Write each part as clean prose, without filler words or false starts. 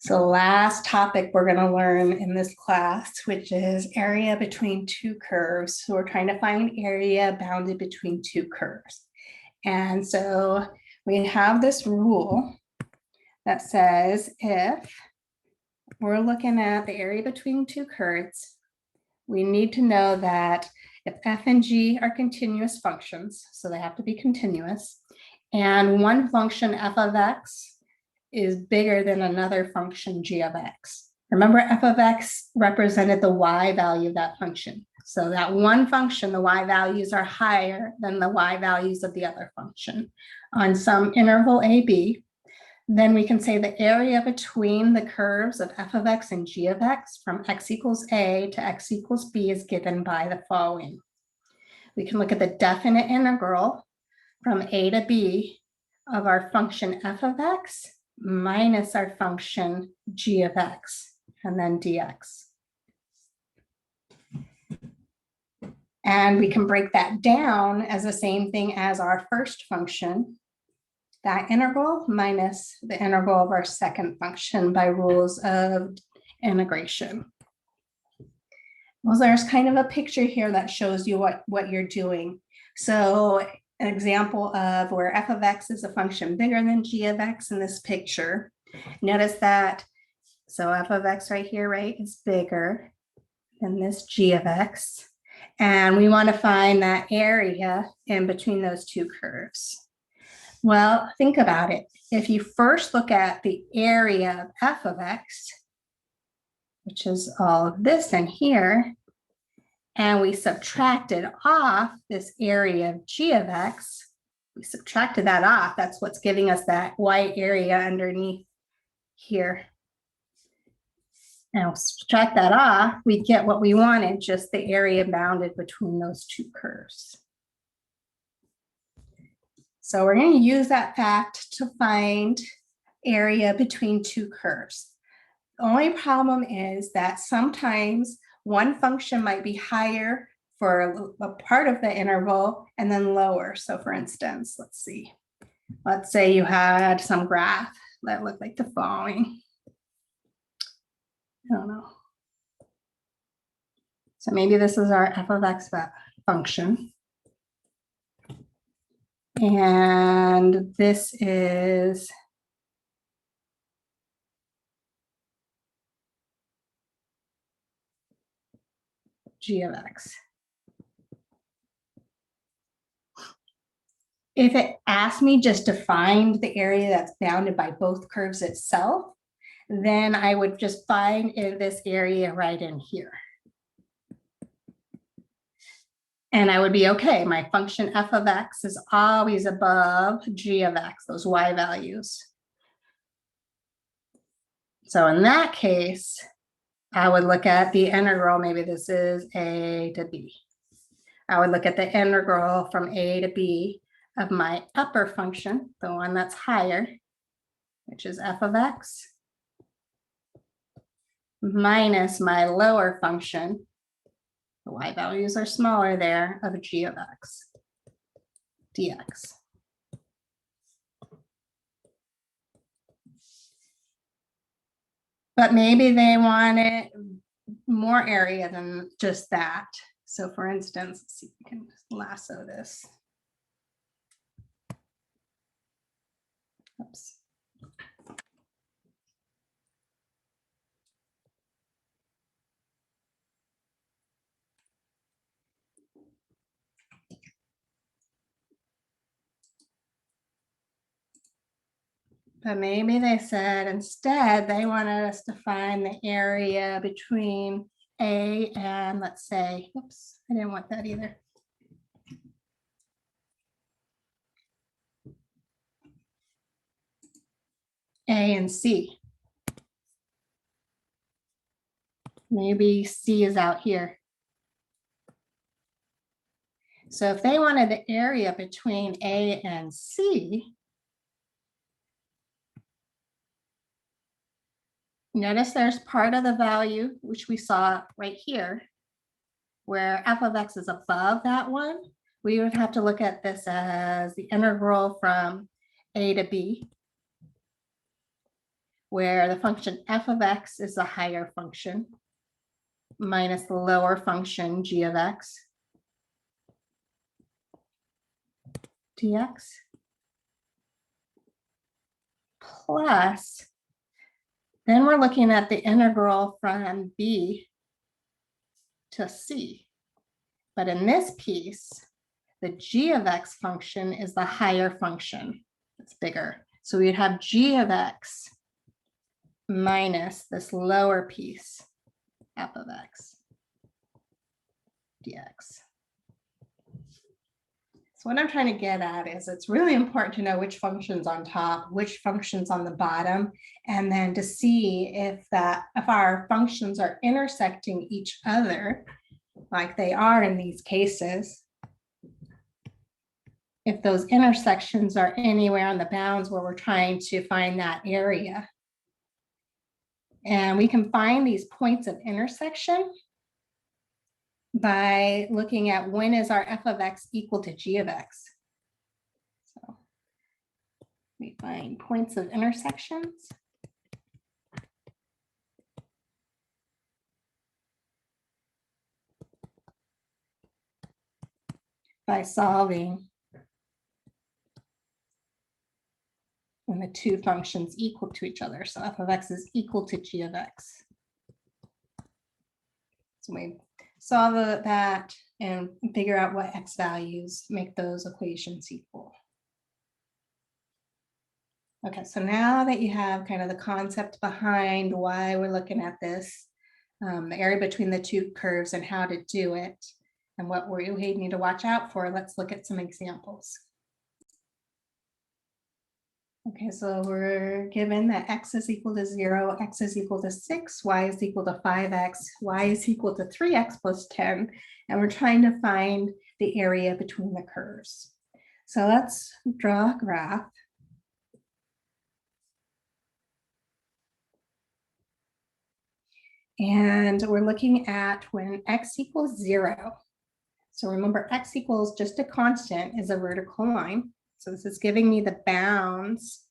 So last topic we're going to learn in this class, which is area between two curves. So we're trying to find area bounded between two curves. And so we have this rule that says if we're looking at the area between two curves, we need to know that if f and g are continuous functions, so they have to be continuous, and one function f of x is bigger than another function g of x. Remember, f of x represented the y value of that function. So that one function, the y values are higher than the y values of the other function on some interval a, b. Then we can say the area between the curves of f of x and g of x from x equals a to x equals b is given by the following. We can look at the definite integral from a to b of our function f of x minus our function g of x, and then dx. And we can break that down as the same thing as our first function, that integral minus the integral of our second function by rules of integration. Well, there's kind of a picture here that shows you what you're doing. So an example of where f of x is a function bigger than g of x in this picture. Notice that, so f of x right here, right, is bigger than this g of x. And we want to find that area in between those two curves. Well, think about it. If you first look at the area of f of x, which is all of this in here, and we subtracted off this area of g of x, we subtracted that off. That's what's giving us that white area underneath here. And we'll subtract that off, we get what we wanted, just the area bounded between those two curves. So we're going to use that fact to find area between two curves. The only problem is that sometimes one function might be higher for a part of the interval and then lower. So for instance, let's see. Let's say you had some graph that looked like the following. I don't know. So maybe this is our f of x function. And this is g of x. If it asked me just to find the area that's bounded by both curves itself, then I would just find in this area right in here. And I would be okay. My function f of x is always above g of x, those y values. So in that case, I would look at the integral, maybe this is a to b. I would look at the integral from a to b of my upper function, the one that's higher, which is f of x, minus my lower function, the y values are smaller there, of g of x, dx. But maybe they wanted more area than just that. So for instance, let's see if we can just lasso this. Oops. But maybe they said instead they wanted us to find the area between A and, let's say, oops, I didn't want that either. A and C. Maybe C is out here. So if they wanted the area between A and C, notice there's part of the value, which we saw right here, where f of x is above that one. We would have to look at this as the integral from a to b, where the function f of x is the higher function minus the lower function g of x dx plus, then we're looking at the integral from b to c. But in this piece, the g of x function is the higher function. It's bigger. So we'd have g of x minus this lower piece, f of x dx. So what I'm trying to get at is it's really important to know which function's on top, which function's on the bottom, and then to see if our functions are intersecting each other like they are in these cases, if those intersections are anywhere on the bounds where we're trying to find that area. And we can find these points of intersection by looking at when is our f of x equal to g of x. So we find points of intersections by solving when the two functions equal to each other. So f of x is equal to g of x. So we solve that and figure out what x values make those equations equal. Okay, so now that you have kind of the concept behind why we're looking at this, the area between the two curves and how to do it, and what we need to watch out for, let's look at some examples. Okay, so we're given that x is equal to 0, x is equal to 6, y is equal to 5x, y is equal to 3x plus 10, and we're trying to find the area between the curves. So let's draw a graph. And we're looking at when x equals 0. So remember, x equals just a constant is a vertical line. So this is giving me the bounds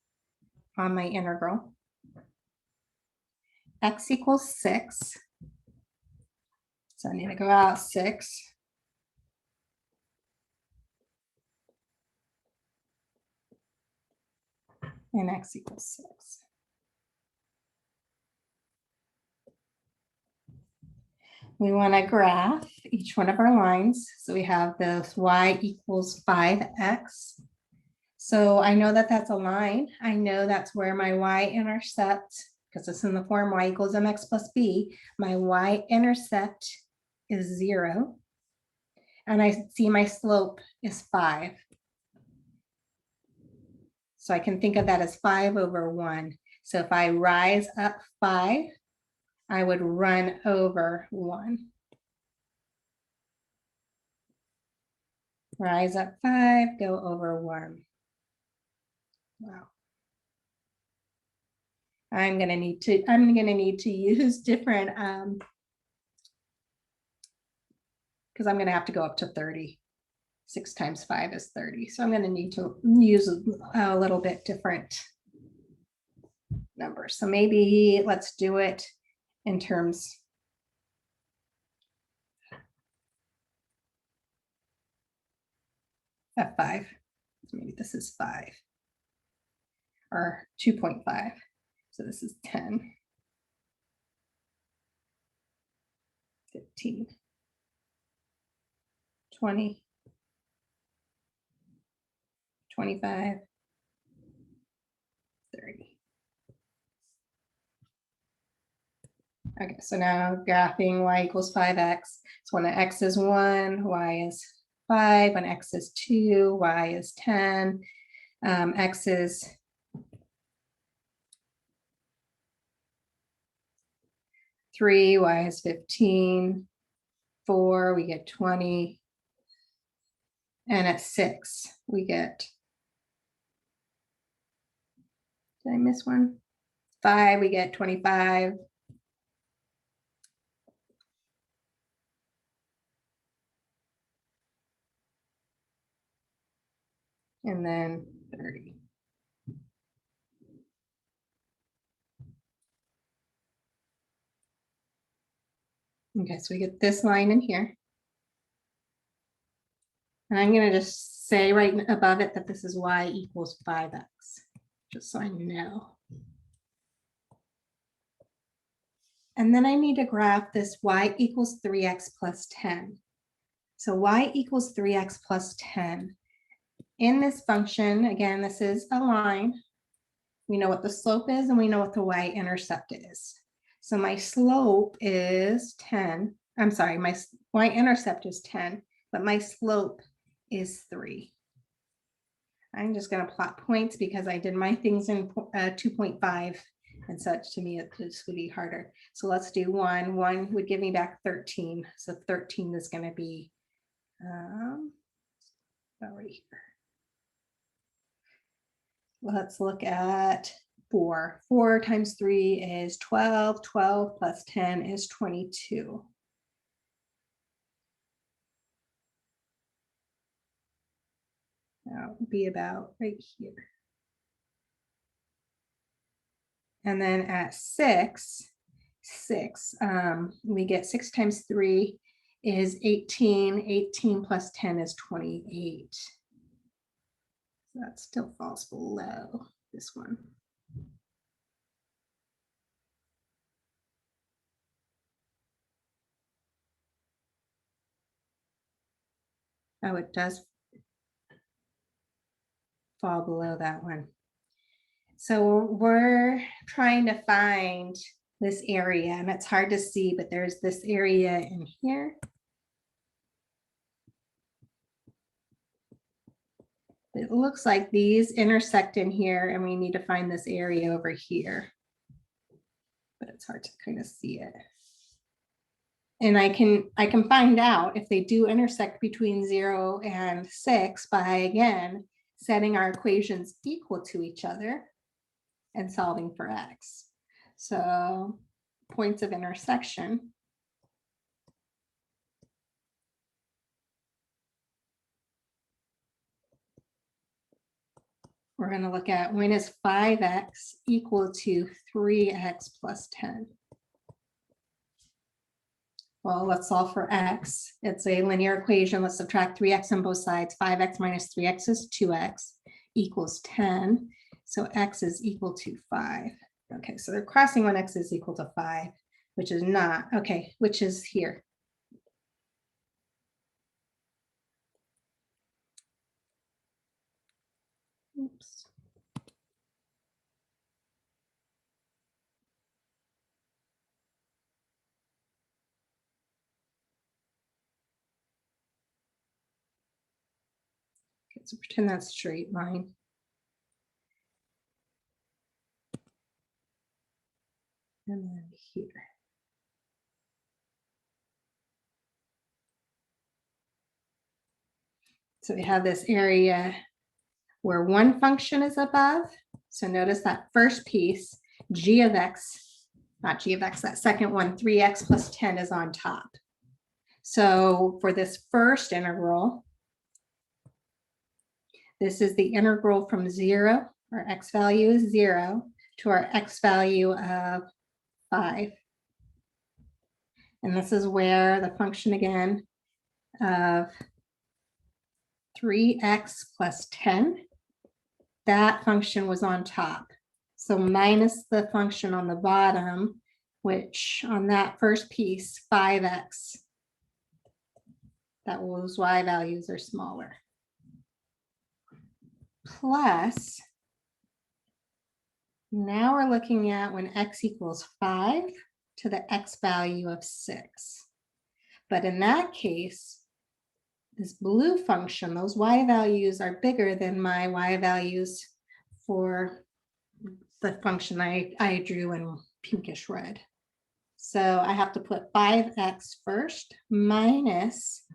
on my integral. X equals 6. So I need to go out 6. And x equals 6. We want to graph each one of our lines. So we have this y equals 5x. So I know that that's a line. I know that's where my y-intercept, because it's in the form y equals mx plus b, my y-intercept is 0. And I see my slope is 5. So I can think of that as 5 over 1. So if I rise up 5, I would run over 1. Rise up 5, go over 1. Wow. I'm gonna need to use different because I'm gonna have to go up to 30. 6 times 5 is 30. So I'm gonna need to use a little bit different numbers. So maybe let's do it in terms of 5. So maybe this is 5 or 2.5. So this is 10, 15, 20, 25, 30. Okay, so now graphing y equals 5x. So when x is 1, y is 5. When x is 2, y is 10. X is 3, y is 15. 4, we get 20. And at 6, we get, did I miss one? 5, we get 25. And then 30. Okay, so we get this line in here. And I'm going to just say right above it that this is y equals 5x, just so I know. And then I need to graph this y equals 3x plus 10. So y equals 3x plus 10. In this function, again, this is a line. We know what the slope is and we know what the y-intercept is. So my slope is 10. I'm sorry, my y-intercept is 10, but my slope is 3. I'm just going to plot points because I did my things in 2.5 and such. To me, it just would be harder. So let's do 1. 1 would give me back 13. So 13 is going to be right here. Let's look at 4. 4 times 3 is 12. 12 plus 10 is 22. That would be about right here. And then at 6, we get 6 times 3 is 18. 18 plus 10 is 28. So that still falls below this one. Oh, it does fall below that one. So we're trying to find this area, and it's hard to see, but there's this area in here. It looks like these intersect in here, and we need to find this area over here. But it's hard to kind of see it. And I can find out if they do intersect between 0 and 6 by, again, setting our equations equal to each other and solving for x. So points of intersection. We're going to look at when is 5x equal to 3x plus 10. Well, let's solve for x. It's a linear equation. Let's subtract 3x on both sides. 5x minus 3x is 2x equals 10. So x is equal to 5. Okay, so they're crossing when x is equal to 5, which is not. Okay, which is here. Oops. Okay, so pretend that's straight line. And then here. So we have this area where one function is above. So notice that first piece, g of x, not g of x, that second one, 3x plus 10 is on top. So for this first integral, this is the integral from 0, our x value is 0, to our x value of 5. And this is where the function again of 3x plus 10, that function was on top. So minus the function on the bottom, which on that first piece, 5x, that those y values are smaller. Plus, now we're looking at when x equals 5 to the x value of 6. But in that case, this blue function, those y values are bigger than my y values for the function I drew in pinkish red. So I have to put 5x first minus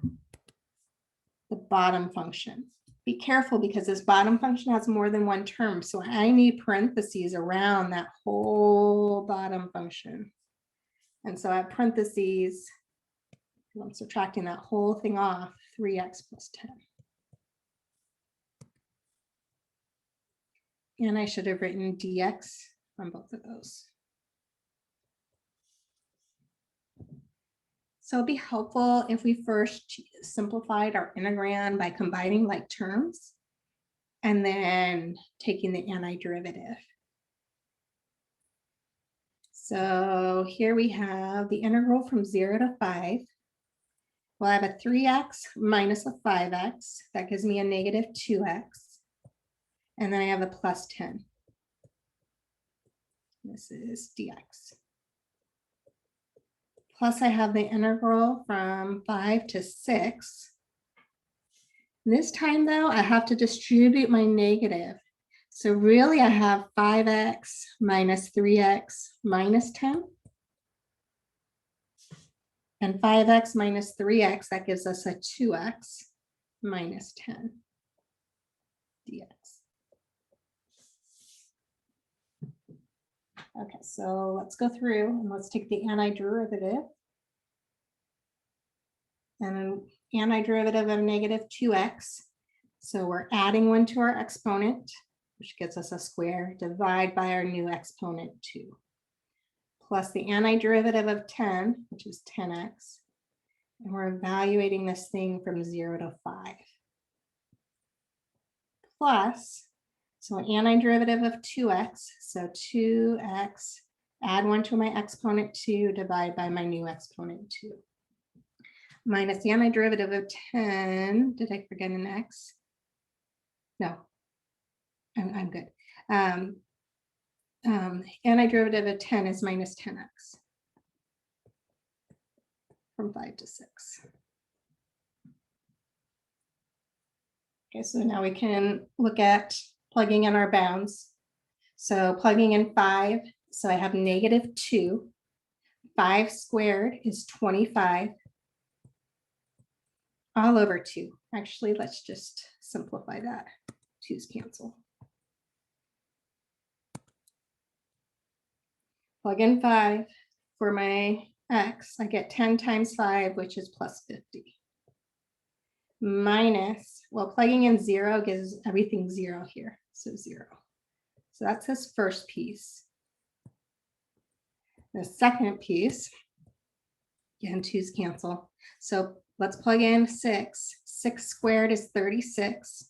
the bottom function. Be careful because this bottom function has more than one term. So I need parentheses around that whole bottom function. And so I have parentheses, I'm subtracting that whole thing off, 3x plus 10. And I should have written dx on both of those. So it'd be helpful if we first simplified our integral by combining like terms and then taking the antiderivative. So here we have the integral from 0 to 5. Well, I have a 3x minus a 5x. That gives me a negative 2x. And then I have a plus 10. This is dx. Plus I have the integral from 5 to 6. This time though, I have to distribute my negative. So really I have 5x minus 3x minus 10. And 5x minus 3x, that gives us a 2x minus 10 dx. Okay, so let's go through and let's take the antiderivative. And an antiderivative of negative 2x. So we're adding 1 to our exponent, which gets us a square, divide by our new exponent 2. Plus the antiderivative of 10, which is 10x. And we're evaluating this thing from 0 to 5. Plus, so an antiderivative of 2x, so 2x, add 1 to my exponent 2, divide by my new exponent 2. Minus the antiderivative of 10, did I forget an x? No, I'm good. Antiderivative of 10 is minus 10x from 5 to 6. Okay, so now we can look at plugging in our bounds. So plugging in 5, so I have negative 2. 5 squared is 25. All over 2. Actually, let's just simplify that. 2's cancel. Plug in 5 for my x. I get 10 times 5, which is plus 50. Minus, well, plugging in 0 gives everything 0 here. So 0. So that's this first piece. The second piece, again, 2's cancel. So let's plug in 6. 6 squared is 36.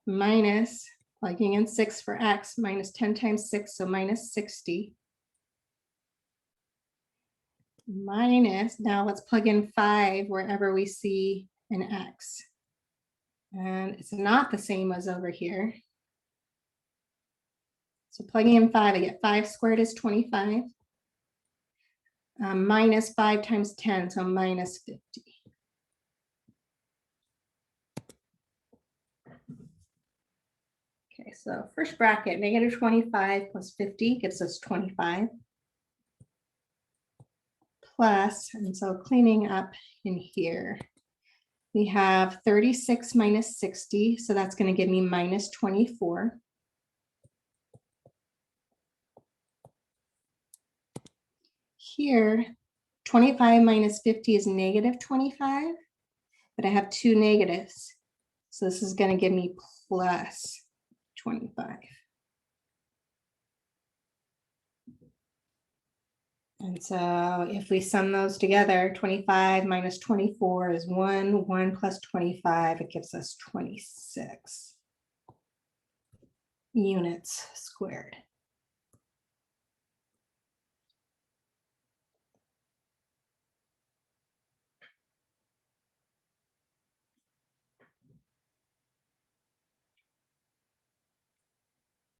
Minus, plugging in 6 for x, minus 10 times 6, so minus 60. Minus, now let's plug in 5 wherever we see an x. And it's not the same as over here. So plugging in 5, I get 5 squared is 25. Minus 5 times 10, so minus 50. Okay, so first bracket, negative 25 plus 50 gives us 25. Plus, and so cleaning up in here, we have 36 minus 60, so that's going to give me minus 24. Here, 25 minus 50 is negative 25, but I have 2 negatives. So this is going to give me plus 25. And so if we sum those together, 25 minus 24 is 1, 1 plus 25, it gives us 26 units squared.